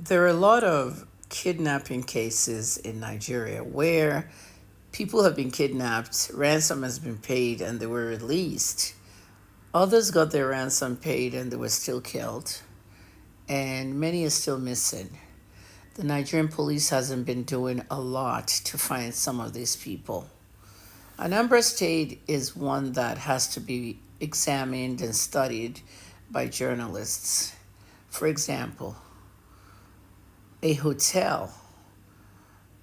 There are a lot of kidnapping cases in Nigeria where people have been kidnapped, ransom has been paid, and they were released. Others got their ransom paid and they were still killed, and many are still missing. The Nigerian police hasn't been doing a lot to find some of these people. Anambra State is one that has to be examined and studied by journalists. For example, a hotel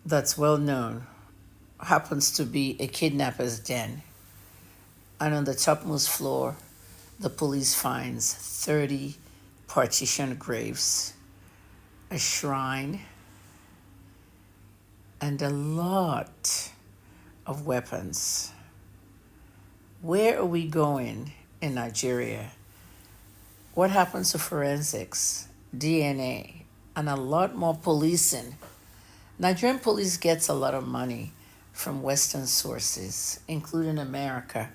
that's well known happens to be a kidnapper's den, and on the topmost floor, the police finds 30 partitioned graves, a shrine, and a lot of weapons. Where are we going in Nigeria? What happens to forensics, DNA, and a lot more policing? Nigerian police gets a lot of money from Western sources, including America.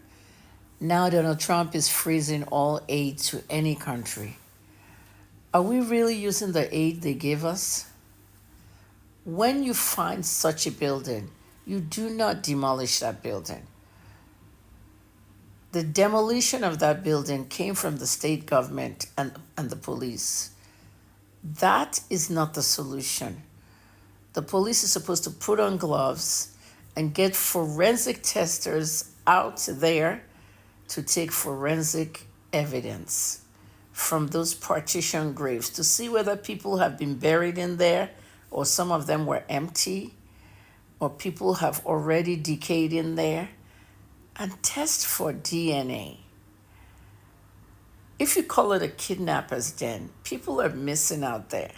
Now Donald Trump is freezing all aid to any country. Are we really using the aid they give us? When you find such a building, you do not demolish that building. The demolition of that building came from the state government and the police. That is not the solution. The police is supposed to put on gloves and get forensic testers out there to take forensic evidence from those partition graves to see whether people have been buried in there or some of them were empty or people have already decayed in there, and test for DNA. If you call it a kidnapper's den, people are missing out there.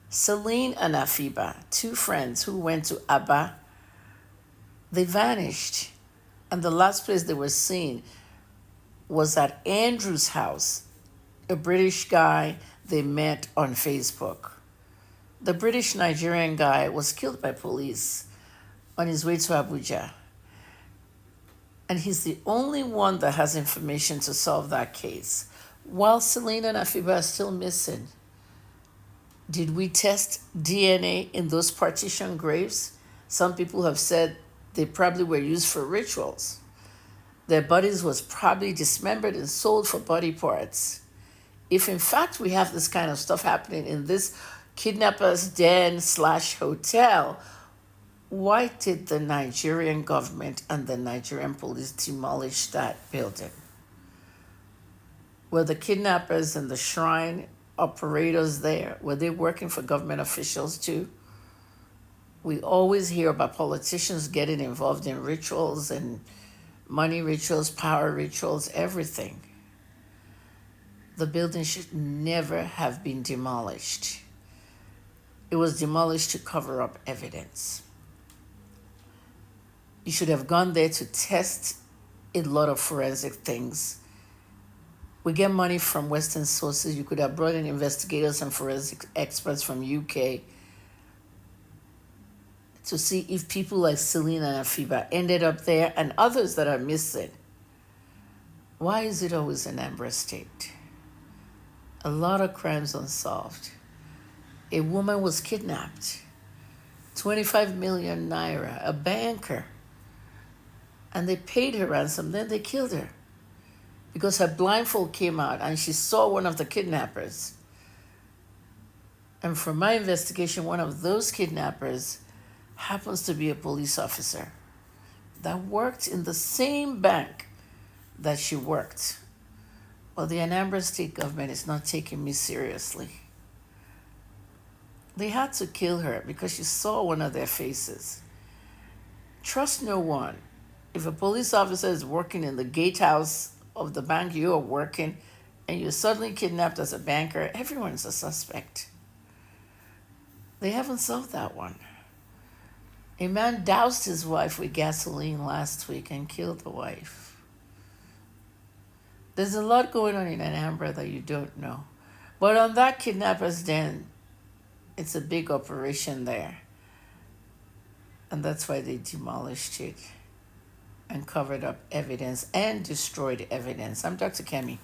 Celine and Afiba, two friends who went to Abba, they vanished. And the last place they were seen was at Andrew's house, a British guy they met on Facebook. The British Nigerian guy was killed by police on his way to Abuja. And he's the only one that has information to solve that case, while Celine and Afiba are still missing. Did we test DNA in those partition graves? Some people have said they probably were used for rituals. Their bodies was probably dismembered and sold for body parts. If in fact we have this kind of stuff happening in this kidnapper's den slash hotel, why did the Nigerian government and the Nigerian police demolish that building? Were the kidnappers and the shrine operators there? Were they working for government officials too? We always hear about politicians getting involved in rituals and money rituals, power rituals, everything. The building should never have been demolished. It was demolished to cover up evidence. You should have gone there to test a lot of forensic things. We get money from Western sources. You could have brought in investigators and forensic experts from UK to see if people like Celine and Afiba ended up there and others that are missing. Why is it always Anambra State? A lot of crimes unsolved. A woman was kidnapped. 25 million naira, a banker. And they paid her ransom, then they killed her because her blindfold came out and she saw one of the kidnappers. And from my investigation, one of those kidnappers happens to be a police officer that worked in the same bank that she worked. Well, the Anambra State government is not taking me seriously. They had to kill her because she saw one of their faces. Trust no one. If a police officer is working in the gatehouse of the bank you are working and you're suddenly kidnapped as a banker, everyone's a suspect. They haven't solved that one. A man doused his wife with gasoline last week and killed the wife. There's a lot going on in Anambra that you don't know. But on that kidnapper's den, it's a big operation there. And that's why they demolished it and covered up evidence and destroyed evidence. I'm Dr. Kemi.